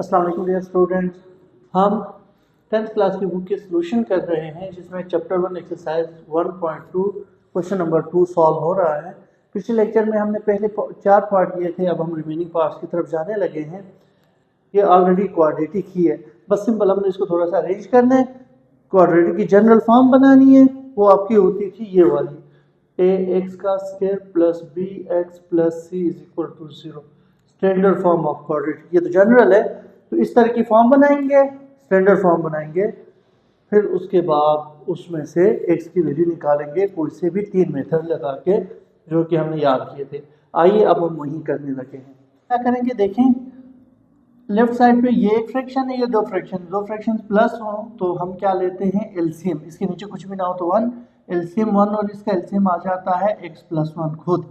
अस्सलाम वालेकुम dear students, हम 10th क्लास की बुक के सॉल्यूशन कर रहे हैं जिसमें chapter 1 exercise 1.2 question number 2 solve हो रहा है। पिछले लेक्चर में हमने पहले 4 पार्ट किए थे, अब हम रिमेनिंग पार्ट्स की तरफ जाने लगे हैं। ये ऑलरेडी क्वाड्रेटिक ही है, बस सिंपल हमने इसको थोड़ा सा अरेंज करना है। क्वाड्रेटिक की जनरल फॉर्म बनानी है, वो आपकी होती थी ये वाली, ax का square plus bx plus c is equal to 0। Standard form of quadratic, ये तो जनरल है, तो इस तरह की फॉर्म बनाएंगे, स्टैंडर्ड फॉर्म बनाएंगे। फिर उसके बाद उसमें से x की वैल्यू निकालेंगे कोई से भी 3 मेथड लगा के, जो कि हमने याद किए थे। आइए अब हम वही करने लगे हैं। क्या करेंगे देखें, लेफ्ट साइड पे ये एक फ्रैक्शन है, ये दो फ्रैक्शन प्लस हो तो हम क्या लेते हैं एलसीएम। इसके नीचे कुछ भी ना हो तो 1, एलसीएम 1 और इसका एलसीएम आ जाता है x प्लस 1 खुद।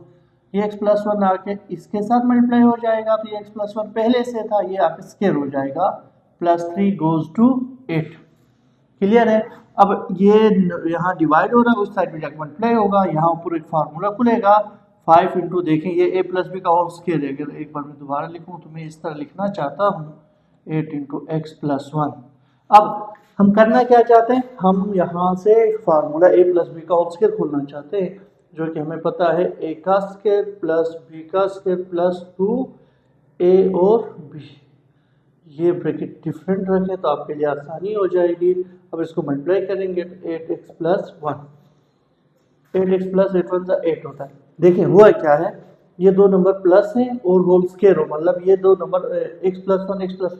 ये x प्लस 1 आके इसके साथ मल्टीप्लाई हो जाएगा, तो ये x प्लस 1 पहले से था, ये आके स्क्वायर हो जाएगा, प्लस 3 गोज टू 8। क्लियर है। अब ये यहाँ डिवाइड हो रहा है, उस साइड में जाकर मल्टीप्लाई होगा, यहाँ ऊपर एक फार्मूला खुलेगा 5 इंटू, देखें ये a प्लस बी का होल स्क्वायर है। अगर एक बार मैं दोबारा लिखूँ तो मैं इस तरह लिखना चाहता हूँ 8 इंटू एक्स प्लस 1। अब हम करना क्या चाहते हैं, हम यहाँ से फार्मूला a प्लस बी का होल स्क्वायर खोलना चाहते हैं, जो कि हमें पता है a का स्क्वायर प्लस b का स्क्वायर प्लस 2a और b। ये ब्रैकेट डिफरेंट रखें तो आपके लिए आसानी हो जाएगी। अब इसको मल्टीप्लाई करेंगे तो 8x प्लस 1, 8x प्लस 8 1 8 होता है। देखें हुआ क्या है, ये दो नंबर प्लस हैं और होल स्क्वायर हो, मतलब ये दो नंबर x प्लस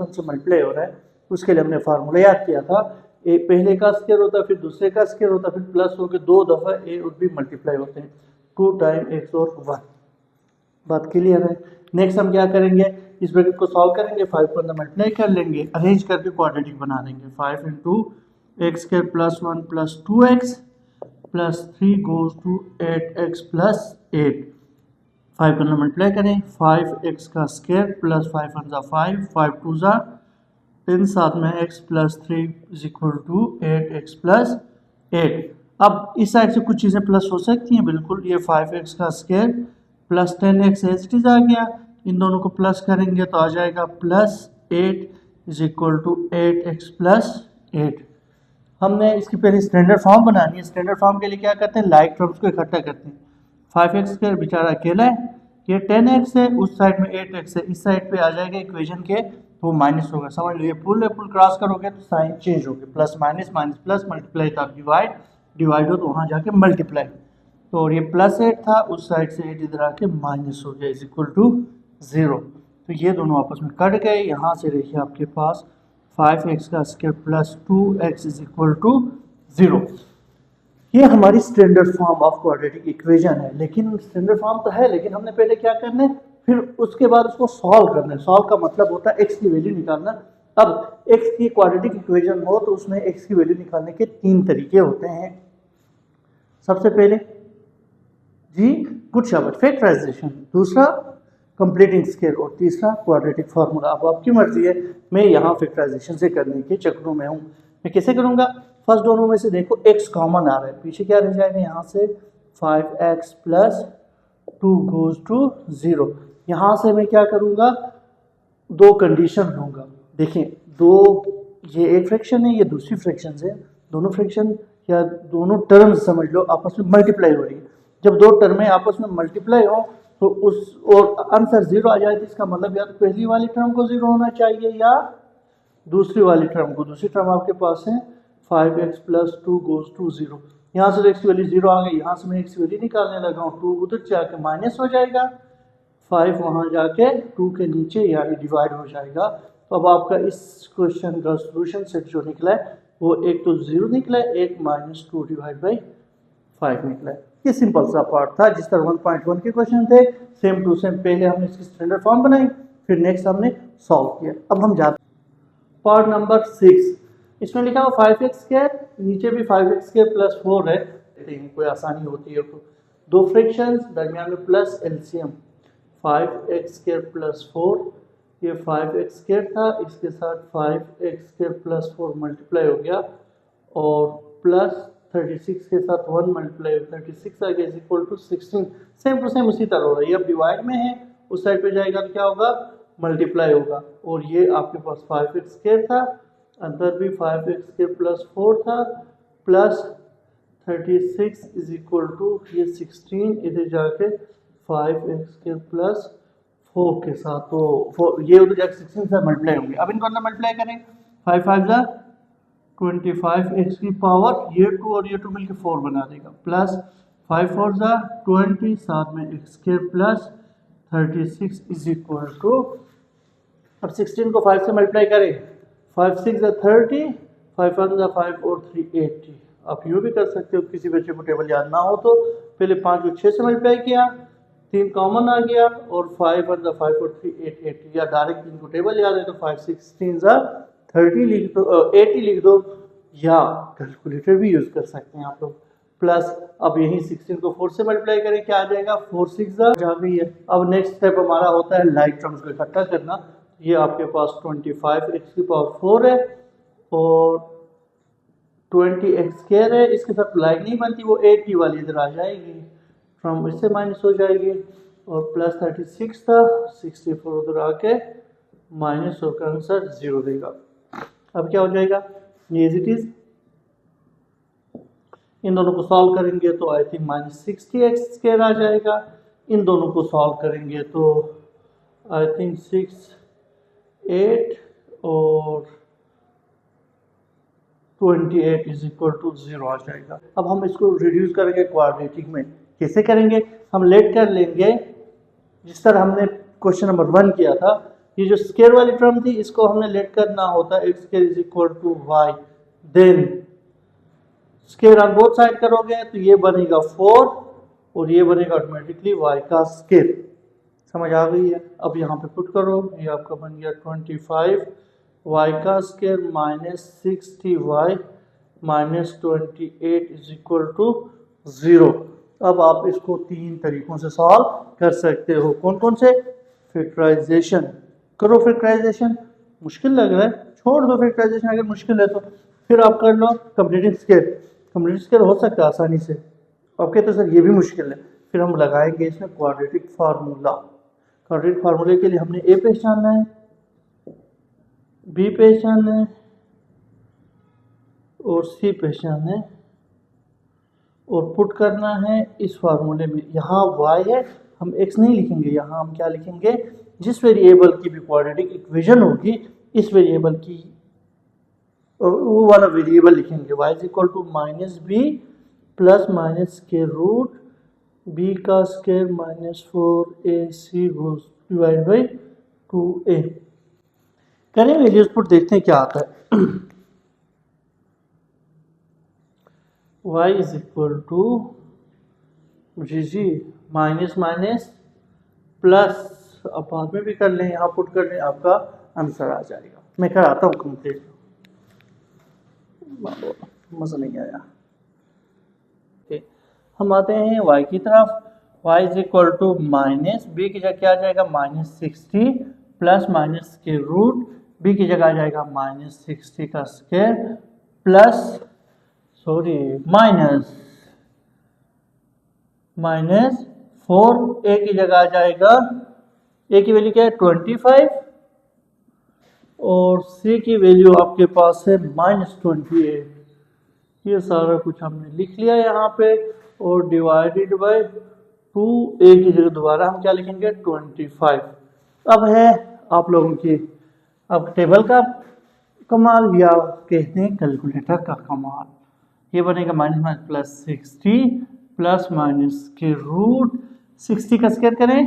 1 से मल्टीप्लाई हो रहा है। उसके लिए हमने फार्मूला याद किया था, ए पहले का स्क्वायर होता है, फिर दूसरे का स्क्वायर होता है, फिर प्लस होकर दो दफ़ा ए और बी मल्टीप्लाई होते हैं, 2 टाइम x और 1। बात क्लियर है। नेक्स्ट हम क्या करेंगे, इस ब्रैकेट को सॉल्व करेंगे, 5 को अंदर मल्टीप्लाई कर लेंगे, अरेंज करके क्वाड्रेटिक बना देंगे। 5 into x square plus 1 plus 2x plus 3 goes to 8x plus 8। 5 को अंदर मल्टीप्लाई करें, 5x का स्क्वायर प्लस 5 1 5, 5 2 10, साथ में x plus 3 is equal to 8x plus 8। अब इस साइड से कुछ चीज़ें प्लस हो सकती हैं, बिल्कुल। ये 5x का square plus 10x as it is आ गया, इन दोनों को प्लस करेंगे तो आ जाएगा plus 8 is equal to 8x plus 8। हमने इसकी पहले स्टैंडर्ड फॉर्म बनानी है। स्टैंडर्ड फॉर्म के लिए क्या करते हैं, लाइक टर्म्स को इकट्ठा करते हैं। 5x स्क्वायर बेचारा अकेला है, ये 10x है, उस साइड में 8x है, इस साइड पे आ जाएगा इक्वेशन के तो माइनस होगा। समझ लो, ये पुल क्रॉस करोगे तो साइन चेंज होगी, plus minus minus plus, multiply था डिवाइड, डिवाइड हो तो वहाँ जाके मल्टीप्लाई। तो और ये प्लस 8 था, उस साइड से 8 इधर आके माइनस हो गया, इज इक्वल टू 0। तो ये दोनों आपस में कट गए। यहाँ से देखिए आपके पास 5x का square plus 2x is equal to 0। ये हमारी standard form of quadratic equation है। लेकिन स्टैंडर्ड फॉर्म तो है, लेकिन हमने पहले क्या करना है, फिर उसके बाद उसको सॉल्व करना है। सॉल्व का मतलब होता है x की वैल्यू निकालना। अब x की क्वाड्रेटिक इक्वेशन हो तो उसमें x की वैल्यू निकालने के 3 तरीके होते हैं। सबसे पहले जी गुड शाबाश फैक्टराइजेशन, दूसरा कंप्लीटिंग स्क्वायर और तीसरा क्वाड्रेटिक फार्मूला। अब आपकी मर्जी है, मैं यहाँ फैक्टराइजेशन से करने के चक्रों में हूँ। मैं कैसे करूँगा, फर्स्ट दोनों में से देखो x कॉमन आ रहा है, पीछे क्या रह जाएगा, यहाँ से 5x प्लस 2 गोज टू 0। यहाँ से मैं क्या करूँगा, दो कंडीशन लूँगा। देखें, दो, ये एक फ्रैक्शन है, ये दूसरी फ्रैक्शन है, दोनों फ्रैक्शन या दोनों टर्म्स समझ लो आपस में मल्टीप्लाई हो रही है। जब दो टर्में आपस में मल्टीप्लाई हो तो उस और आंसर 0 आ जाए तो इसका मतलब या तो पहली वाली टर्म को 0 होना चाहिए या दूसरी वाली टर्म को। दूसरी टर्म आपके पास है 5x प्लस 2 गोज टू 0। यहाँ से x की वैल्यू 0 आ गई, यहाँ से मैं x की वैल्यू निकालने लगा हूँ, 2 उधर जाके माइनस हो जाएगा, 5 वहाँ जाके 2 के नीचे यानी डिवाइड हो जाएगा। तो अब आपका इस क्वेश्चन का सोल्यूशन सेट जो निकला है वो एक तो 0 निकला है, एक -2 डिवाइड बाई 5 निकला है। ये सिंपल सा पार्ट था, जिस तरह 1.1 के क्वेश्चन थे सेम टू सेम। पहले हमने इसकी स्टैंडर्ड फॉर्म बनाई, फिर नेक्स्ट हमने सॉल्व किया। अब हम जाते हैं पार्ट नंबर 6। इसमें लिखा हुआ 5x स्क्वायर, नीचे भी 5x स्क्वायर प्लस 4 है। कोई आसानी होती है तो दो फ्रैक्शंस दरमियान में plus LCM, 5x square plus 4, ये 5x स्क्वायर था, इसके साथ 5x स्क्वायर प्लस 4 मल्टीप्लाई हो गया और प्लस 36 के साथ 1 मल्टीप्लाई 36 आ गया is equal to 16। Same to same उसी तरह हो रही है। अब डिवाइड में है, उस साइड पे जाएगा तो क्या होगा मल्टीप्लाई होगा, और ये आपके पास 5x² था, अंदर भी 5x² प्लस 4 था, प्लस 36 इज इक्वल टू ये 16 इधर जाके 5x² प्लस 4 के साथ, तो ये उधर जाके 16 से मल्टीप्लाई होंगे। अब इनको अंदर मल्टीप्लाई करें, 5 5 जा 25x की पावर ये 2 और ये 2 मिलकर 4 बना देगा, प्लस 5 4 जा 20, साथ में x² plus 36 is equal to, अब 16 को 5 से मल्टीप्लाई करें, 5 6 जा 30, 5 1 जा 5 और 3 80। आप यूँ भी कर सकते हो, किसी बच्चे को टेबल याद ना हो तो पहले 5 को 6 से मल्टीप्लाई किया, 3 कॉमन आ गया, और 5 1 जा 5 और 3 8 80, या डायरेक्ट जिनको टेबल याद है तो 5 16 जा 30 लिख दो, 80 लिख दो, या कैलकुलेटर भी यूज़ कर सकते हैं आप लोग। प्लस अब यही 16 को 4 से मल्टीप्लाई करें, क्या आ जाएगा, 4 6 जा गई है। अब नेक्स्ट स्टेप हमारा होता है लाइक टर्म्स को इकट्ठा करना। ये आपके पास 25x की पावर 4 है और 20x² है, इसके साथ लाइक नहीं बनती, वो 80 वाली इधर आ जाएगी, फ्रॉम इससे माइनस हो जाएगी, और प्लस 36 था, 64 उधर आके माइनस होकर आंसर 0 देगा। अब क्या हो जाएगा, ये एज इट इज, इन दोनों को सॉल्व करेंगे तो आई थिंक माइनस 60x² आ जाएगा, इन दोनों को सॉल्व करेंगे तो आई थिंक 6 8 और 28 इज इक्वल टू 0 आ जाएगा। अब हम इसको रिड्यूस करेंगे क्वाड्रेटिक में, कैसे करेंगे, हम लेट कर लेंगे जिस तरह हमने क्वेश्चन नंबर 1 किया था। ये जो स्क्वायर वाली टर्म थी इसको हमने लेट करना होता है x² is equal to y, then square on both side करोगे तो ये बनेगा 4 और ये बनेगा ऑटोमेटिकली y का स्क्वायर। समझ आ गई है। अब यहाँ पे पुट करो, ये आपका बन गया 25 y का square minus 60y minus 28 is equal to 0। अब आप इसको 3 तरीकों से सॉल्व कर सकते हो। कौन कौन से, फैक्टराइजेशन करो, फैक्टराइजेशन मुश्किल लग रहा है छोड़ दो, फैक्टराइजेशन अगर मुश्किल है तो फिर आप कर लो कंप्लीटिंग स्क्वायर, कंप्लीटिंग स्क्वायर हो सकता है आसानी से। आप कहते सर ये भी मुश्किल है, फिर हम लगाएंगे इसमें क्वाड्रेटिक फार्मूला। क्वाड्रेटिक फार्मूले के लिए हमने ए पहचानना है, बी पहचानना है और सी पहचानना है और पुट करना है इस फार्मूले में। यहाँ y है, हम x नहीं लिखेंगे, यहाँ हम क्या लिखेंगे, जिस वेरिएबल की भी क्वाड्रेटिक इक्वेशन होगी इस वेरिएबल की और वो वाला वेरिएबल लिखेंगे। y is equal to minus B plus minus के रूट b का square minus 4ac divide by 2a। करें वैल्यूज पुट, देखते हैं क्या आता है। y इज इक्वल टू जी माइनस माइनस प्लस, अब बाद में भी कर लें, यहाँ पुट कर लें, आपका आंसर आ जाएगा। मैं कराता हूँ कंप्लीट, मज़ा नहीं आया। okay. हम आते हैं y की तरफ। y is equal to minus B की जगह क्या आ जाएगा, माइनस 60 प्लस माइनस के रूट बी की जगह आ जाएगा माइनस 60 का स्क्वायर प्लस माइनस 4 ए की जगह आ जाएगा, ए की वैल्यू क्या है 25 और सी की वैल्यू आपके पास है माइनस 28। ये सारा कुछ हमने लिख लिया यहाँ पे और डिवाइडेड बाय 2a की जगह दोबारा हम क्या लिखेंगे 25। अब है आप लोगों की अब टेबल का कमाल या कहते हैं कैलकुलेटर का कमाल। ये बनेगा minus minus plus 60 plus minus के रूट 60 का स्क्वायर करें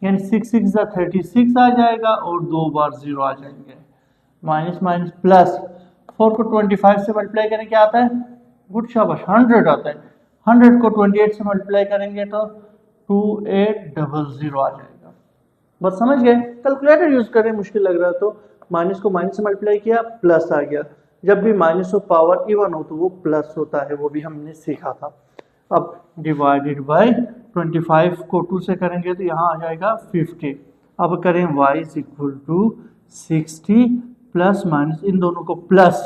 यानी 6 6 36 आ जाएगा और 2 बार 0 आ जाएंगे। माइनस माइनस प्लस 4 को 25 से मल्टीप्लाई करें क्या आता है, गुड शाबाश 100 आता है। 100 को 28 से मल्टीप्लाई करेंगे तो 2800 आ जाएगा। बस समझ गए, कैलकुलेटर यूज करें, मुश्किल लग रहा तो माइनस को माइनस से मल्टीप्लाई किया प्लस आ गया। जब भी माइनस ऑफ पावर इवन हो तो वो प्लस होता है, वो भी हमने सीखा था। अब डिवाइडेड बाय 25 को 2 से करेंगे तो यहाँ आ जाएगा 50। अब करें y is equal to 60 plus minus इन दोनों को प्लस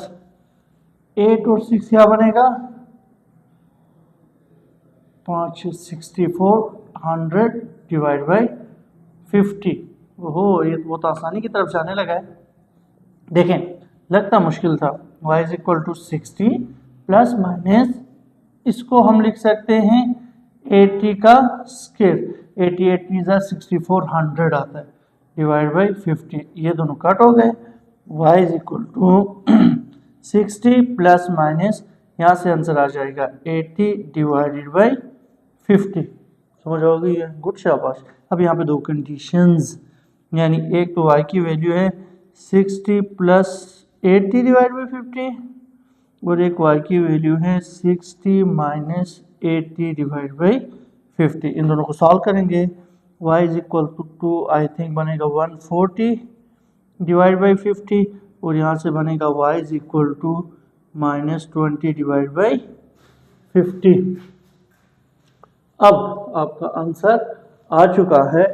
8 और 6 क्या बनेगा 5 64 100 डिवाइड बाई 50 ओहो, ये तो बहुत आसानी की तरफ जाने लगा है। देखें, लगता मुश्किल था। y is equal to 60 plus minus, इसको हम लिख सकते हैं 80 का स्क्वायर, 80 80 जा 64 100 आता है, डिवाइड बाई 50, ये दोनों कट हो गए। y is equal to 60 plus minus, यहाँ से आंसर आ जाएगा 80 डिवाइडेड बाई 50। समझ आओगी? गुड, शाबाश। अब यहाँ पे दो कंडीशंस, यानी एक तो y की वैल्यू है 60 प्लस 80 डिवाइड बाई 50 और एक y की वैल्यू है 60 माइनस 80 डिवाइड बाई 50। इन दोनों को सॉल्व करेंगे। y is equal to I think बनेगा 140 डिवाइड बाई 50 और यहाँ से बनेगा y is equal to minus 20 divide by 50। अब आपका आंसर आ चुका है।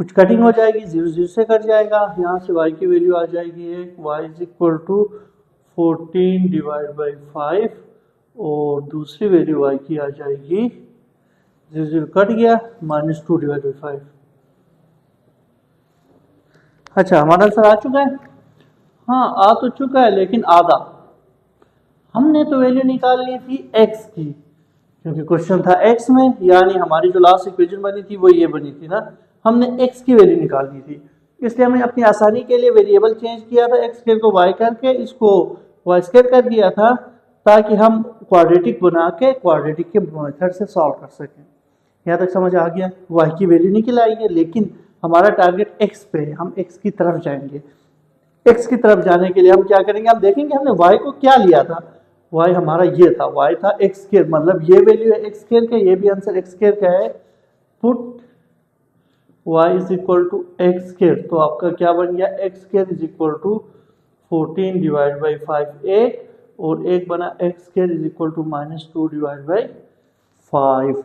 कुछ कटिंग हो जाएगी, 0 0 से कट जाएगा, यहाँ से y की वैल्यू आ जाएगी एक, y is equal to 14 divide by 5 और दूसरी वैल्यू y की आ जाएगी, 0 0 कट गया, माइनस 2 डिवाइड बाई 5। अच्छा, हमारा आंसर आ चुका है। हाँ, आ तो चुका है, लेकिन आधा। हमने तो वैल्यू निकाल ली थी x की, क्योंकि क्वेश्चन था x में, यानी हमारी जो लास्ट इक्वेशन बनी थी वो ये बनी थी ना, हमने x की वैल्यू निकाल दी थी। इसलिए हमने अपनी आसानी के लिए वेरिएबल चेंज किया था, x स्क्वायर को y करके इसको y स्क्वायर कर दिया था, ताकि हम क्वाड्रेटिक बना के क्वाड्रेटिक के मेथड से सॉल्व कर सकें। यहाँ तक समझ आ गया? y की वैल्यू निकल आई है, लेकिन हमारा टारगेट x पे है, हम x की तरफ जाएंगे। x की तरफ जाने के लिए हम क्या करेंगे, हम देखेंगे हमने y को क्या लिया था। y हमारा ये था, y था x स्क्वायर, मतलब ये वैल्यू है x स्क्वायर का, ये भी आंसर x स्क्वायर का है। Put y is equal to x square, तो आपका क्या बन गया, x square is equal to 14 divide by 5a और एक बना x square is equal to minus 2 divide by 5।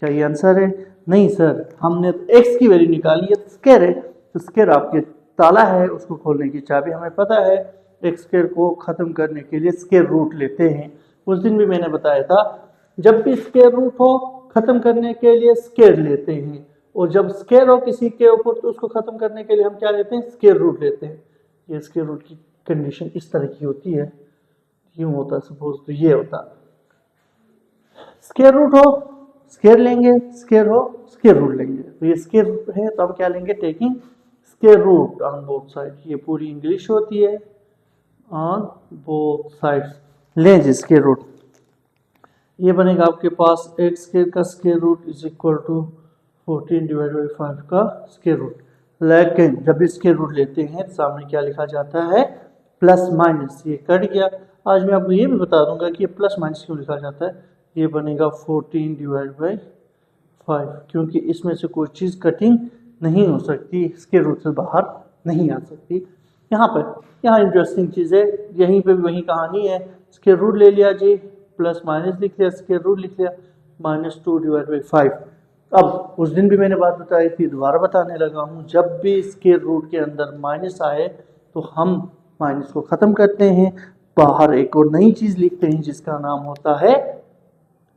क्या ये आंसर है? नहीं सर, हमने x की वैल्यू निकाली है, स्क्वायर है, तो स्क्वायर आपके ताला है, उसको खोलने की चाबी हमें पता है। एक्स स्क्वायर को खत्म करने के लिए स्क्वायर रूट लेते हैं। उस दिन भी मैंने बताया था, जब भी स्क्वायर रूट हो खत्म करने के लिए स्क्वायर लेते हैं, और जब स्क्वायर हो किसी के ऊपर तो उसको खत्म करने के लिए हम क्या लेते हैं, स्क्वायर रूट लेते हैं। ये स्क्वायर रूट की कंडीशन इस तरह की होती है, यूं होता सपोज, तो ये होता, स्क्वायर रूट हो स्क्वायर लेंगे, स्क्वायर हो स्क्वायर रूट लेंगे। तो ये स्क्वायर रूट है, तो हम क्या लेंगे, taking square root on both side. ये पूरी इंग्लिश होती है, ऑन बोथ साइड्स लें जी स्क्वायर रूट। ये बनेगा आपके पास एक्स स्क्वायर का square root is equal to 14 divide by 5 का स्क्वायर रूट। लेकिन जब भी स्क्वायर रूट लेते हैं तो सामने क्या लिखा जाता है, प्लस माइनस। ये कट गया। आज मैं आपको ये भी बता दूंगा कि ये प्लस माइनस क्यों लिखा जाता है। ये बनेगा 14 डिवाइड बाई 5, क्योंकि इसमें से कोई चीज़ कटिंग नहीं हो सकती, स्क्वायर रूट से बाहर नहीं आ सकती। यहाँ इंटरेस्टिंग चीज़ है, यहीं पे भी वही कहानी है। स्क्वायर रूट ले लिया जी, प्लस माइनस लिख लिया, स्क्वायर रूट लिख लिया, माइनस 2 डिवाइड बाई 5। अब उस दिन भी मैंने बात बताई थी, दोबारा बताने लगा हूँ, जब भी स्क्वायर रूट के अंदर माइनस आए तो हम माइनस को ख़त्म करते हैं, बाहर एक और नई चीज़ लिखते हैं जिसका नाम होता है,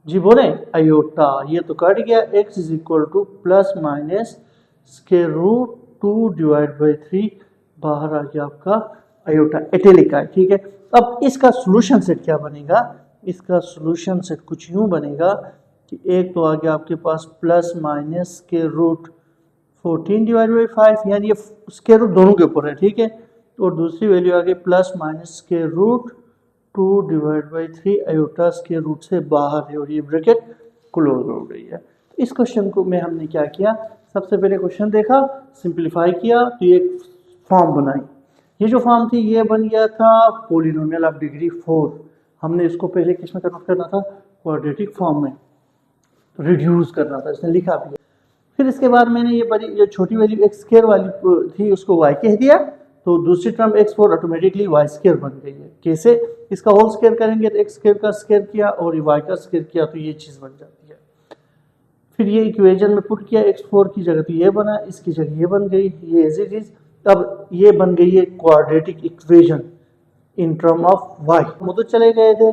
जी बोले, आयोटा। ये तो कट गया, x is equal to plus minus square root 2 divide by 3, बाहर आ गया आपका आयोटा, इटैलिक का, ठीक है। अब इसका सोल्यूशन सेट क्या बनेगा, इसका सोल्यूशन सेट कुछ यूं बनेगा कि एक तो आ गया आपके पास plus minus square root 14 divide by 5, यानी ये स्क्वायर रूट दोनों के ऊपर है, ठीक है। और दूसरी वैल्यू आ गई plus minus square root 2 divide by 3 iota square root से बाहर है, और ये ब्रैकेट क्लोज हो गई है। तो इस क्वेश्चन को में हमने क्या किया, सबसे पहले क्वेश्चन देखा, सिंप्लीफाई किया, तो ये फॉर्म बनाई। ये जो फॉर्म थी ये बन गया था पॉलिनोमियल ऑफ डिग्री 4। हमने इसको पहले किस में कन्वर्ट करना था, क्वाड्रेटिक फॉर्म में रिड्यूस करना था, इसने लिखा भी है। फिर इसके बाद मैंने ये बड़ी जो छोटी वैल्यू एक्स स्क्वायर वाली थी उसको वाई कह दिया, तो दूसरी term x4 automatically Y square बन गई है। कैसे, इसका होल स्क्वायर करेंगे तो एक्स स्क्वायर का स्क्वायर किया और वाई का स्क्वायर किया, तो ये चीज़ बन जाती है। फिर ये इक्वेशन में पुट किया, x4 की जगह तो ये बना, इसकी जगह ये बन गई, ये एज इट इज। अब ये बन गई है quadratic equation in term of y। वो तो चले गए थे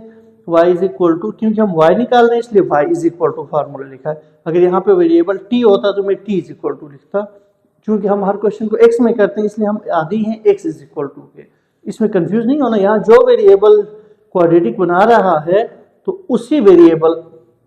y इज इक्वल टू, क्योंकि हम y निकाल रहे हैं इसलिए y is equal to formula लिखा है। अगर यहाँ पे वेरिएबल t होता तो मैं t इज इक्वल टू लिखता, चूंकि हम हर क्वेश्चन को x में करते हैं इसलिए हम आदि हैं x इज इक्वल टू के। इसमें कंफ्यूज नहीं होना, यहाँ जो वेरिएबल क्वाड्रेटिक बना रहा है तो उसी वेरिएबल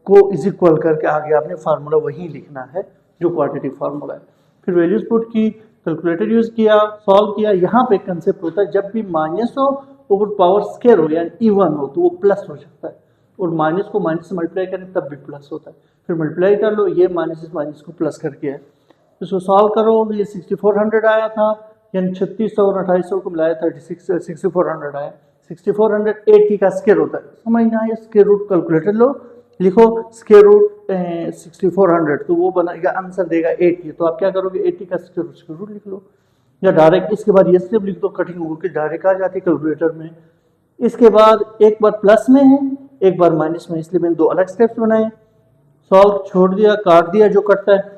को इज इक्वल करके आगे आपने फार्मूला वही लिखना है जो क्वाड्रेटिक फार्मूला है। फिर वैल्यूज पुट की, कैलकुलेटर यूज किया, सॉल्व किया। यहाँ पे कंसेप्ट होता है जब भी माइनस हो ऊपर पावर स्केयर हो यानी इवन हो तो वो प्लस हो जाता है, और माइनस को माइनस से मल्टीप्लाई करें तब भी प्लस होता है। फिर मल्टीप्लाई कर लो, ये माइनस इस माइनस को प्लस करके है। इसको सॉल्व करो, ये 6400 आया था, यानी 3600 और 2800 को मिलाया 6400 आया। 6400 80 का स्क्वायर होता है, समझना है। स्क्वायर रूट कैलकुलेटर लो, लिखो स्क्वायर रूट 6400 तो वो बनाएगा, आंसर देगा 80। तो आप क्या करोगे, 80 का स्क्वायर रूट लिख लो, या डायरेक्ट इसके बाद ये स्टेप लिख दो, कटिंग होकर डायरेक्ट आ जाती है कैलकुलेटर में। इसके बाद एक बार प्लस में है एक बार माइनस में, इसलिए मैंने दो अलग स्टेप्स बनाए। सॉल्व छोड़ दिया, काट दिया, जो कटता है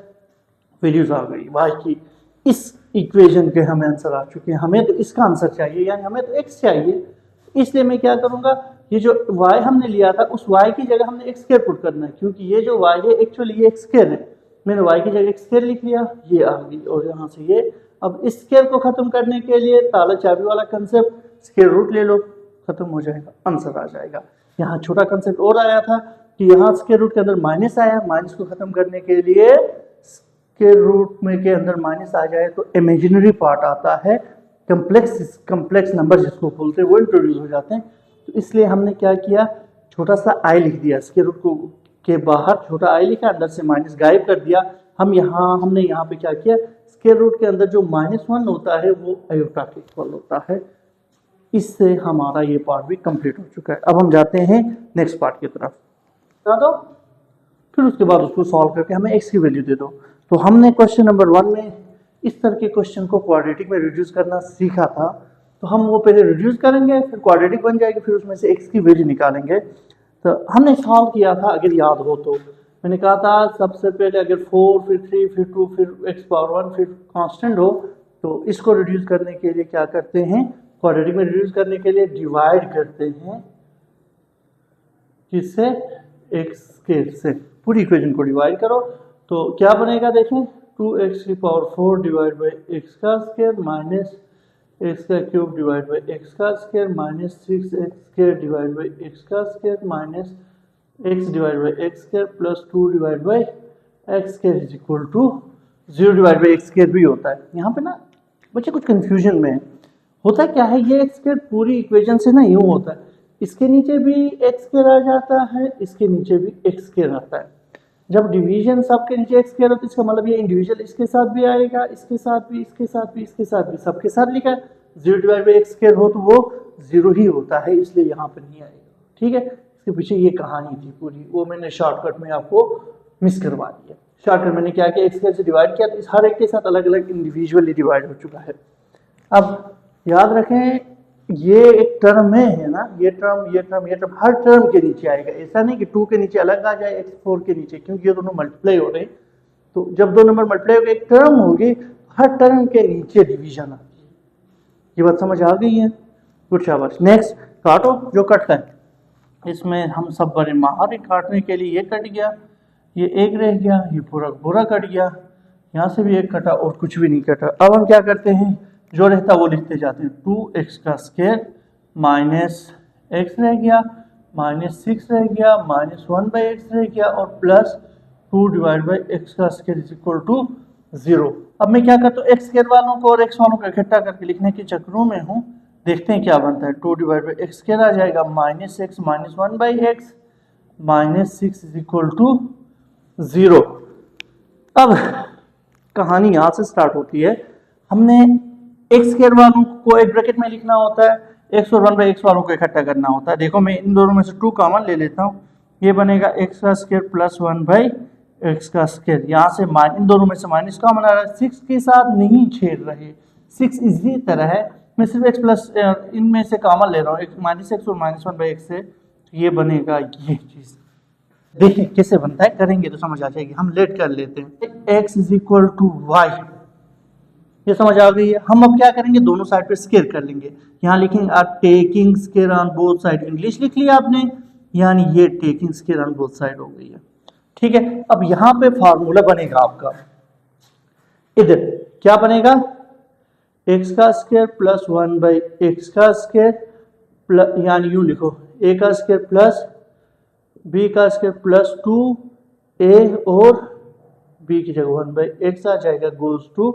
वैल्यूज आ गई y की। इस इक्वेशन के हमें आंसर आ चुके हैं। हमें तो इसका आंसर चाहिए, यानी हमें तो x चाहिए, इसलिए मैं क्या करूंगा, ये जो y हमने लिया था उस y की जगह हमने x स्क्वायर पुट करना है, क्योंकि ये जो y है एक्चुअली ये x स्क्वायर है। मैंने y की जगह x स्क्वायर लिख लिया, ये आ गई, और यहाँ से ये। अब इस स्क्वायर को खत्म करने के लिए ताला चाबी वाला कंसेप्ट, स्क्वायर रूट ले लो, खत्म हो जाएगा, आंसर आ जाएगा। यहाँ छोटा कंसेप्ट और आया था कि यहाँ स्क्वायर रूट के अंदर माइनस आया, माइनस को खत्म करने के लिए स्क्वायर रूट में के अंदर माइनस आ जाए तो इमेजिनरी पार्ट आता है, कम्प्लेक्स नंबर जिसको बोलते हैं वो इंट्रोड्यूस हो जाते हैं। तो इसलिए हमने क्या किया, छोटा सा आई लिख दिया, स्क्वायर रूट को के बाहर छोटा आई लिखा, अंदर से माइनस गायब कर दिया। हमने यहाँ पे क्या किया, स्क्वायर रूट के अंदर जो -1 होता है वो आयोटा के इक्वल होता है। इससे हमारा ये पार्ट भी कंप्लीट हो चुका है। अब हम जाते हैं नेक्स्ट पार्ट की तरफ। बता दो, फिर उसके बाद उसको सॉल्व करके हमें x की वैल्यू दे दो। तो हमने क्वेश्चन नंबर 1 में इस तरह के क्वेश्चन को क्वाड्रेटिक में रिड्यूस करना सीखा था, तो हम वो पहले रिड्यूस करेंगे, फिर क्वाड्रेटिक बन जाएगी, फिर उसमें से x की वैल्यू निकालेंगे। तो हमने सॉल्व किया था, अगर याद हो तो मैंने कहा था सबसे पहले अगर 4 फिर 3 फिर 2 फिर x पावर 1 फिर कांस्टेंट हो तो इसको रिड्यूस करने के लिए क्या करते हैं, क्वाड्रेटिक में रिड्यूस करने के लिए डिवाइड करते हैं, किससे, x स्क्वायर से। पूरी इक्वेशन को डिवाइड करो तो क्या बनेगा, देखें 2x की पावर 4 डिवाइड बाई x का स्क्वायर माइनस x का क्यूब डिवाइड बाई x का square minus 6x square divide by x का square minus x divide by x square plus 2 divide by x square is equal to 0 divide by x square भी होता है। यहाँ पे ना बच्चे कुछ कंफ्यूजन में होता क्या है, ये x स्क्वायर पूरी इक्वेशन से ना यूँ होता है, इसके नीचे भी x स्क्वायर आ जाता है, इसके नीचे भी x स्क्वायर आता है। जब डिवीजन सबके नीचे x स्क्वायर होता है इसका मतलब ये इंडिविजुअल इसके साथ भी आएगा, इसके साथ भी, इसके साथ भी, इसके साथ भी, सबके साथ लिखा है। 0 डिवाइड बाई x स्क्वायर हो तो वो 0 ही होता है, इसलिए यहाँ पर नहीं आएगा। ठीक है, इसके पीछे ये कहानी थी पूरी, वो मैंने शॉर्टकट में आपको मिस करवा दिया। शॉर्टकट मैंने क्या किया, x स्क्वायर से डिवाइड किया तो इस हर एक के साथ अलग अलग इंडिविजुअली डिवाइड हो चुका है। अब याद रखें ये एक टर्म में है ना, ये टर्म हर टर्म के नीचे आएगा, ऐसा नहीं कि 2 के नीचे अलग आ जाए x 4 के नीचे, क्योंकि ये दोनों मल्टीप्लाई हो रहे हैं। तो जब दो नंबर मल्टीप्लाई होकर एक टर्म होगी, हर टर्म के नीचे डिवीजन आती है। ये बात समझ आ गई है, गुड शाबाश। नेक्स्ट काटो, जो कटता है इसमें हम सब बड़े माहिर काटने के लिए। ये कट गया, ये एक रह गया, ये पूरा कट गया, यहाँ से भी एक कटा और कुछ भी नहीं कटा। अब हम क्या करते हैं, जो रहता वो लिखते जाते हैं। 2x का स्क्वायर माइनस x रह गया, माइनस 6 रह गया, माइनस 1 बाई एक्स रह गया, और प्लस 2 डिवाइड बाई एक्स का स्क्वायर इज इक्वल टू 0। अब मैं क्या करता हूँ, x स्क्वायर वालों को और x वालों को इकट्ठा करके लिखने के चक्रों में हूँ। देखते हैं क्या बनता है। 2 डिवाइड बाई एक्स स्क्वायर आ जाएगा, minus x minus 1 by x minus 6 is equal to 0। अब कहानी यहाँ से स्टार्ट होती है। हमने x स्क्वायर वालों को एक ब्रैकेट में लिखना होता है, x और 1 बाई एक्स वालों को इकट्ठा करना होता है। देखो मैं इन दोनों में से 2 कॉमन ले लेता हूँ, ये बनेगा x का स्क्वायर प्लस 1 बाई एक्स का स्क्वायर। यहाँ से इन दोनों में से माइनस कॉमन आ रहा है, 6 के साथ नहीं छेड़ रहे, 6 इसी तरह है, मैं सिर्फ x प्लस इनमें से कॉमन ले रहा हूँ, माइनस एक्स और माइनस 1 बाई एक्स से, ये बनेगा ये चीज़। देखिए कैसे बनता है, करेंगे तो समझ आ जाएगी। हम लेट कर लेते हैं, x is equal to y, ये समझ आ गई है। हम अब क्या करेंगे, दोनों साइड पे स्क्वायर कर लेंगे। यहाँ लिखेंगे taking square on both side, English लिख लिया आपने, यानी ये taking square on both side हो गई है। ठीक है, अब यहाँ पे फार्मूला बनेगा आपका, इधर क्या बनेगा, एक्स का स्क्वायर प्लस 1/x का स्क्वायर, यानी यूँ लिखो a का स्क्वायर प्लस b का स्क्वायर प्लस 2a और b की जगह 1/x आ जाएगा गोज टू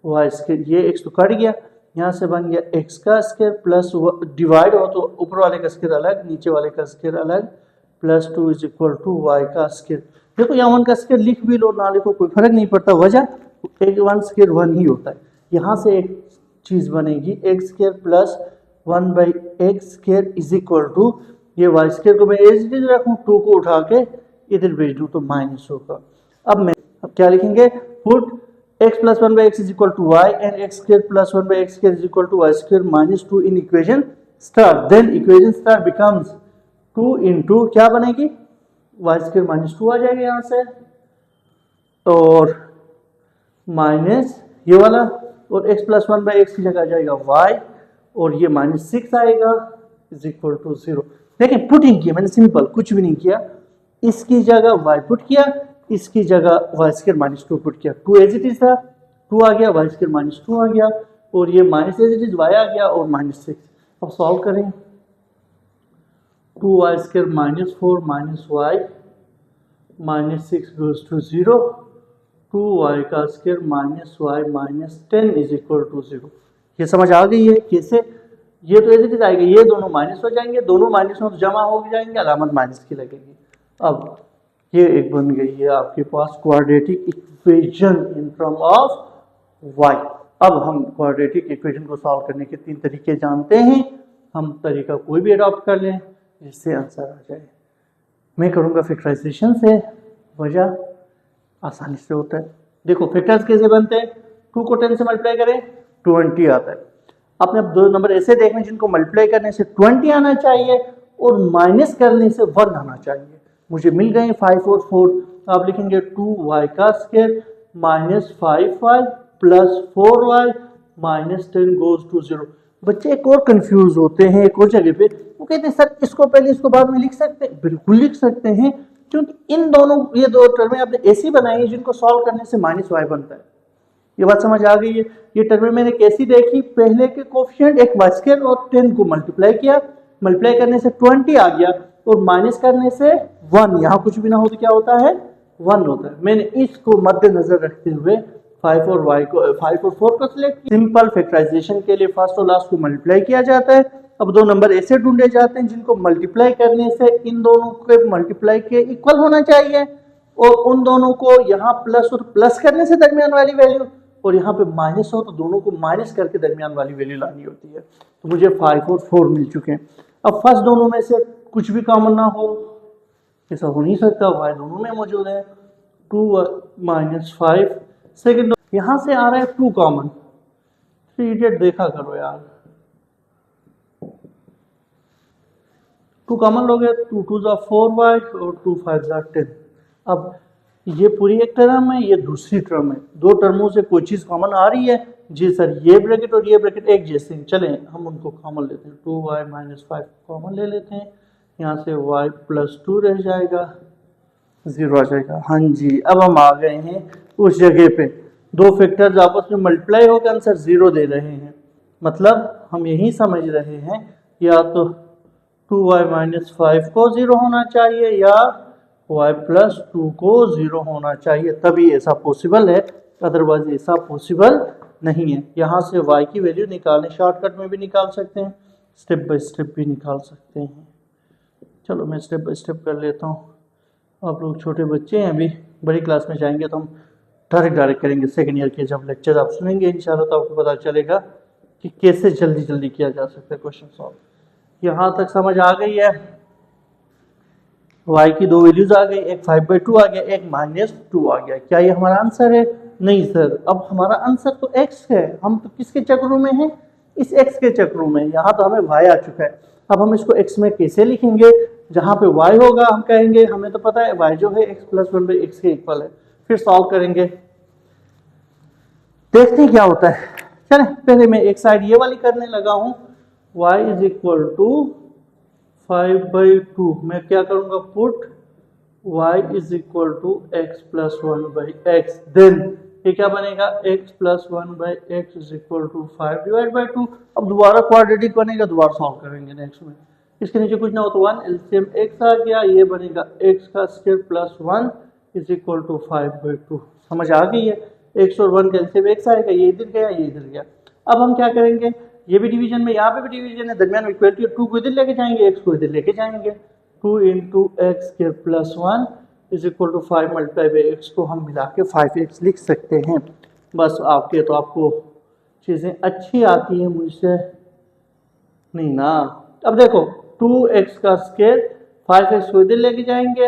y स्क्वायर। ये x तो कट गया, यहाँ से बन गया x का स्क्वायर प्लस डिवाइड हो तो ऊपर वाले का स्क्वायर अलग नीचे वाले का स्क्वायर अलग plus 2 is equal to y का स्क्वायर। देखो यहाँ 1 का स्क्वायर लिख भी लो ना लिखो कोई फर्क नहीं पड़ता, वजह एक 1 स्क्वायर 1 ही होता है। यहाँ से एक चीज बनेगी x square plus 1/x square is equal to ये y स्क्वायर को मैं एज इट इज रखूँ 2 को उठा के इधर भेज दूँ तो माइनस होगा। अब क्या लिखेंगे, put x plus 1/x is equal to y and x square plus 1/x square is equal to y square minus 2 in equation star. Then equation star becomes 2 into क्या बनेगी, y स्क्वायर माइनस 2 आ जाएगा यहाँ से और minus ये वाला और x plus 1/x की जगह आ जाएगा y और ये माइनस 6 आएगा इज इक्वल टू 0। देखिए पुटिंग किया मैंने, सिंपल कुछ भी नहीं किया, इसकी जगह y पुट किया, इसकी जगह y स्क्वायर माइनस 2 पुट किया, 2 एज इट इज था 2 आ गया, y स्क्वायर माइनस 2 आ गया और ये minus as it is y आ गया और माइनस 6। अब सॉल्व करें, 2y square minus 4 minus y minus 6 goes to 0, 2y का square minus y minus 10 is equal to 0। ये समझ आ गई है कैसे, ये तो एज इट इज आएगा, ये दोनों माइनस हो जाएंगे, दोनों माइनस में तो जमा हो जाएंगे, अलामत माइनस की लगेगी। अब ये एक बन गई है आपके पास quadratic equation in term of y। अब हम क्वाड्रेटिक इक्वेशन को सॉल्व करने के 3 तरीके जानते हैं, हम तरीका कोई भी अडॉप्ट कर लें जिससे आंसर आ जाए। मैं करूँगा फैक्टराइजेशन से, वजह आसानी से होता है। देखो फैक्टर्स कैसे बनते हैं, 2 को 10 से मल्टीप्लाई करें 20 आता है। आपने अब 2 नंबर ऐसे देखने जिनको मल्टीप्लाई करने से 20 आना चाहिए और माइनस करने से 1 आना चाहिए। मुझे मिल गए 5 और 4, तो आप लिखेंगे 2y का square minus 5y plus 4y minus 10 goes to 0। बच्चे एक और कंफ्यूज होते हैं एक और जगह पे, वो कहते हैं सर इसको पहले इसको बाद में लिख सकते हैं, बिल्कुल लिख सकते हैं, क्योंकि इन दोनों ये 2 टर्में आपने ऐसी बनाई है जिनको सॉल्व करने से माइनस y बनता है। ये बात समझ आ गई है। ये टर्में मैंने कैसी देखी, पहले के कोफिशिएंट एक y स्क्वायर और 10 को मल्टीप्लाई किया, मल्टीप्लाई करने से 20 आ गया और माइनस करने से 1, यहाँ कुछ भी ना हो तो क्या होता है 1 होता है। मैंने इसको मद्देनजर रखते हुए 5 और 4 को सिलेक्ट किया। सिंपल फैक्टराइजेशन के लिए फर्स्ट और लास्ट को मल्टीप्लाई किया जाता है। अब 2 नंबर ऐसे ढूंढे जाते हैं जिनको मल्टीप्लाई करने से इन दोनों के मल्टीप्लाई के इक्वल होना चाहिए और उन दोनों को यहाँ प्लस और प्लस करने से दरमियान वाली वैल्यू और यहाँ पे माइनस हो तो दोनों को माइनस करके दरमियान वाली वैल्यू लानी होती है। तो मुझे 5 और 4 मिल चुके हैं। अब फर्स्ट दोनों में से कुछ भी कॉमन ना हो, ऐसा हो नहीं सकता, y दोनों में मौजूद है 2 माइनस 5। सेकेंड यहाँ से आ रहा है 2 कॉमन, 3 इडियट देखा करो यार, 2 कॉमन लोगे 2 2 जा 4y और 2 5 जा 10। अब ये पूरी एक टर्म है, ये दूसरी टर्म है, 2 टर्मों से कोई चीज़ कॉमन आ रही है जी सर, ये ब्रैकेट और ये ब्रैकेट एक जैसे हैं, चलें हम उनको कॉमन लेते हैं, 2y माइनस 5 कॉमन ले लेते हैं, यहाँ से y प्लस 2 रह जाएगा, 0 आ जाएगा। हाँ जी, अब हम आ गए हैं उस जगह पे 2 फैक्टर्स आपस में मल्टीप्लाई होकर आंसर 0 दे रहे हैं, मतलब हम यही समझ रहे हैं या तो 2y माइनस 5 को 0 होना चाहिए या y प्लस 2 को 0 होना चाहिए, तभी ऐसा पॉसिबल है, अदरवाइज ऐसा पॉसिबल नहीं है। यहाँ से y की वैल्यू निकालने शॉर्टकट में भी निकाल सकते हैं, स्टेप बाय स्टेप भी निकाल सकते हैं। चलो मैं स्टेप बाय स्टेप कर लेता हूँ, आप लोग छोटे बच्चे हैं, अभी बड़ी क्लास में जाएंगे तो हम डायरेक्ट करेंगे। सेकेंड ईयर के जब लेक्चर आप सुनेंगे इंशाल्लाह तो आपको पता चलेगा कि कैसे जल्दी किया जा सकता है क्वेश्चन सॉल्व। यहाँ तक समझ आ गई है, y की 2 वैल्यूज आ गई, एक 5/2 आ गया, एक -2 आ गया। क्या ये हमारा आंसर है? नहीं सर, अब हमारा आंसर तो x है, हम तो किसके चक्रों में हैं? इस x के चक्रों में। यहाँ तो हमें y आ चुका है, अब हम इसको x में कैसे लिखेंगे? जहाँ पे y होगा हम कहेंगे, हमें तो पता है y जो है x प्लस 1/x के इक्वल है, फिर सॉल्व करेंगे, देखते हैं क्या होता है। चले पहले मैं एक साइड ये वाली करने लगा हूँ, y इज इक्वल टू 5/2, मैं क्या करूँगा, put y is equal to x plus 1/x, then ये क्या बनेगा x plus 1/x is equal to 5 divide by 2। अब दोबारा क्वाड्रेटिक बनेगा, दोबारा सॉल्व करेंगे नेक्स्ट में। इसके नीचे कुछ ना हो तो 1 एलसीएम x आ गया, ये बनेगा x का square plus 1 is equal to 5/2। समझ आ गई है, x और 1 का एलसीएम x आएगा, ये इधर गया ये इधर गया। अब हम क्या करेंगे, ये भी डिवीजन में, यहाँ पे भी डिवीजन है, दरमियान में इक्वलिटी, 2 को इधर लेके जाएंगे, x को इधर लेके जाएंगे। 2 इंटू एक्स के plus 1 is equal to 5 multiply by x को हम मिला के 5x लिख सकते हैं। बस आपके तो आपको चीज़ें अच्छी आती हैं, मुझसे नहीं ना। अब देखो 2x का स्क्वायर 5x को इधर लेके जाएंगे,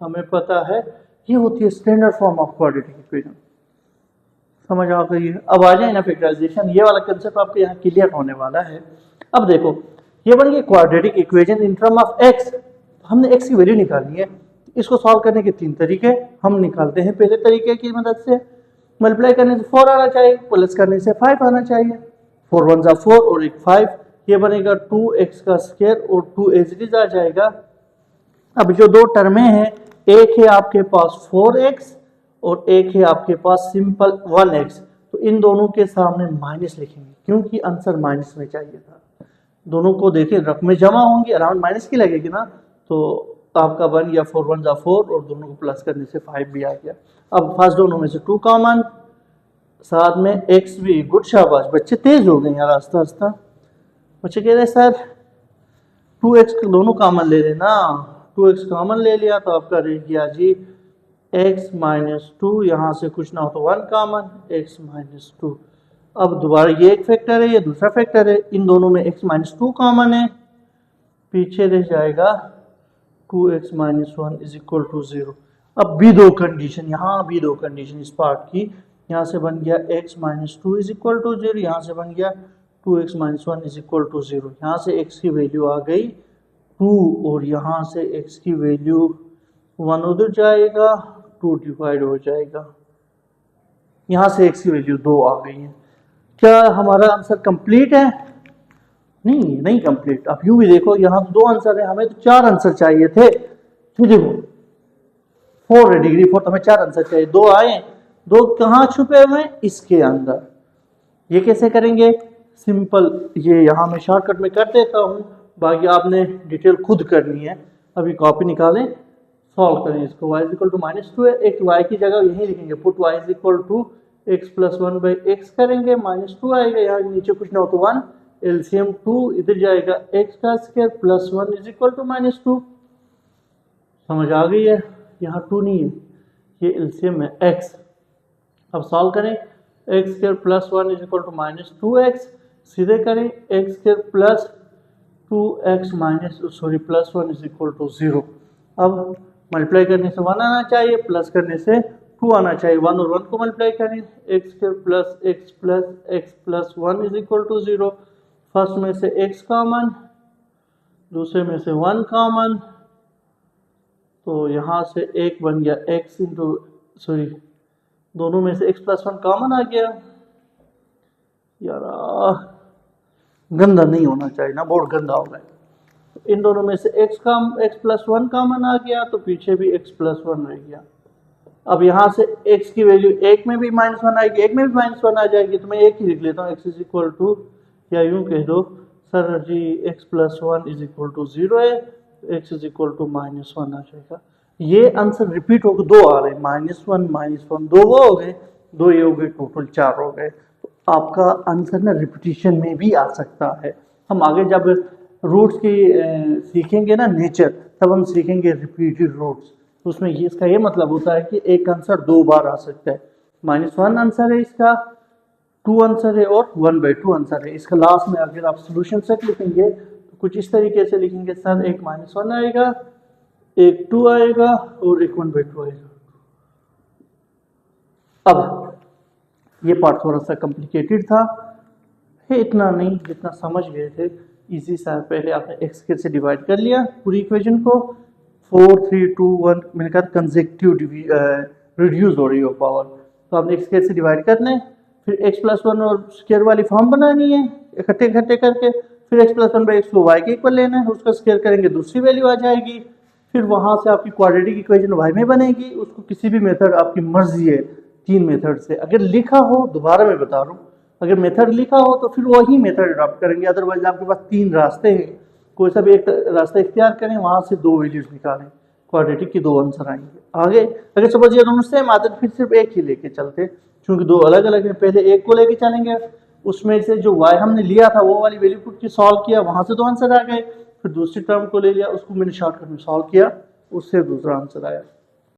हमें पता है ये होती है standard form of quadratic equation. समझ आ गई है। अब आ जाए ना फैक्टराइजेशन, ये वाला कंसेप्ट आपके यहाँ क्लियर होने वाला है। अब देखो ये बन गई quadratic equation in term of x। हमने x की वैल्यू निकालनी है, इसको सॉल्व करने के 3 तरीके हम निकालते हैं। पहले तरीके की मदद से मल्टीप्लाई करने से 4 आना चाहिए, प्लस करने से 5 आना चाहिए। 4 1 जा 4 और एक 5, ये बनेगा 2x का स्क्वायर और 2 एज इट इज आ जाएगा। अब जो दो टर्में हैं, एक है आपके पास 4x और एक है आपके पास सिंपल 1x, तो इन दोनों के सामने माइनस लिखेंगे क्योंकि आंसर माइनस में चाहिए था। दोनों को देखें रकमें जमा होंगी, अराउंड माइनस की लगेगी ना, तो आपका बन गया 4 1 जा 4 और दोनों को प्लस करने से 5 भी आ गया। अब फर्स्ट दोनों में से 2 कॉमन, साथ में x भी। गुड शाबाश, बच्चे तेज हो गए यार आस्ता आस्ता। बच्चे कह रहे सर 2x दोनों कॉमन ले लेना, 2x कॉमन ले लिया तो आपका रह गया जी x माइनस 2, यहाँ से कुछ ना हो तो 1 कॉमन, x माइनस 2। अब दोबारा ये एक फैक्टर है, ये दूसरा फैक्टर है, इन दोनों में x माइनस 2 कॉमन है, पीछे रह जाएगा 2x minus 1 is equal to 0। अब भी दो कंडीशन, यहाँ भी दो कंडीशन इस पार्ट की, यहाँ से बन गया x minus 2 is equal to 0, यहाँ से बन गया 2x minus 1 is equal to 0। यहाँ से x की वैल्यू आ गई 2 और यहाँ से x की वैल्यू 1 उधर जाएगा, 2 डिवाइड हो जाएगा, यहाँ से x की वैल्यू 2 आ गई है। क्या हमारा आंसर कंप्लीट है? नहीं, नहीं कंप्लीट। अब यूं भी देखो, यहाँ तो 2 आंसर है, हमें तो 4 आंसर चाहिए थे। देखो 4 डिग्री 4 तो हमें 4 आंसर चाहिए, 2 आए, 2 कहाँ छुपे हुए हैं? इसके अंदर। ये कैसे करेंगे? सिंपल, ये यहाँ मैं शॉर्टकट में कर देता हूँ, बाकी आपने डिटेल खुद करनी है। अभी कॉपी निकालें, सॉल्व करें इसको। y इज इक्वल टू -2 है, एक y की जगह यही लिखेंगे, put y is equal to x plus 1/x करेंगे, -2 आएगा, यहाँ नीचे कुछ ना हो तो 1, एलसीएम 2 इधर जाएगा, x का square plus 1 is equal to -2। समझ आ गई है? यहाँ 2 नहीं है, ये एलसीएम है x। अब सॉल्व करें, x square plus 1 is equal to -2x, सीधे करें x square plus 2x plus 1 is equal to 0। अब मल्टीप्लाई करने से 1 आना चाहिए, प्लस करने से 2 आना चाहिए। 1 और 1 को मल्टीप्लाई करें, x square plus x plus 1 is equal to 0। First में से x कॉमन, दूसरे में से 1 कॉमन, तो यहाँ से एक बन गया x इंटू दोनों में से x प्लस 1 कॉमन आ गया। यार गंदा नहीं होना चाहिए ना, बहुत गंदा हो गया। इन दोनों में से x प्लस 1 कॉमन आ गया, तो पीछे भी x प्लस 1 रह गया। अब यहाँ से x की वैल्यू एक में भी -1 आएगी, एक में भी -1 आ जाएगी, तो मैं एक ही लिख लेता हूँ, x इज इक्वल टू, या यूँ कह दो sir ji x plus 1 is equal to 0 है, x इज इक्वल टू -1 आ जाएगा। ये आंसर रिपीट होकर 2 आ रहे हैं, -1 2 वो हो गए, 2 ये हो गए, टोटल 4 हो गए। तो आपका आंसर ना रिपीटिशन में भी आ सकता है। हम आगे जब रूट्स की सीखेंगे ना नेचर, तब हम सीखेंगे रिपीटेड रूट्स। तो उसमें ये इसका ये मतलब होता है कि एक आंसर 2 बार आ सकता है। -1 आंसर है इसका, 2 आंसर है और 1/2 आंसर है इसका। लास्ट में अगर आप सोल्यूशन सेट लिखेंगे तो कुछ इस तरीके से लिखेंगे, सर एक -1 आएगा, एक 2 आएगा और एक 1/2 आएगा। अब ये पार्ट थोड़ा सा कॉम्प्लिकेटेड था, है इतना नहीं जितना समझ गए थे। इजी सा, पहले आपने x स्क्वायर से डिवाइड कर लिया पूरी इक्वेशन को, 4 3 2 1 मैंने कहा कंसेक्यूटिव रिड्यूस हो रही हो पावर, तो आपने x स्क्वायर से डिवाइड करना है, फिर x प्लस 1 और स्क्वायर वाली फॉर्म बनानी है इकट्ठे इकट्ठे करके, फिर x प्लस 1/x को y के इक्वल लेना है, उसका स्क्वायर करेंगे दूसरी वैल्यू आ जाएगी, फिर वहाँ से आपकी क्वाड्रेटिक इक्वेशन y में बनेगी। उसको किसी भी मेथड आपकी मर्जी है, तीन मेथड से। अगर लिखा हो, दोबारा मैं बता रहा हूँ, अगर मेथड लिखा हो तो फिर वही मेथड अडॉप्ट करेंगे। अदरवाइज आपके पास तीन रास्ते हैं, कोई सा भी एक रास्ता इख्तियार करें, वहाँ से दो वैल्यूज निकालें, क्वाड्रेटिक की दो आंसर आएंगे। आगे अगर सपोज ये दोनों सेम आते तो फिर सिर्फ एक ही लेके चलते, क्योंकि दो अलग अलग हैं। पहले एक को लेके चलेंगे, उसमें से जो y हमने लिया था वो वाली वैल्यू पुट की सॉल्व किया, वहाँ से दो आंसर आ गए। फिर दूसरी टर्म को ले लिया, उसको मैंने शॉर्टकट में सॉल्व किया, उससे दूसरा आंसर आया।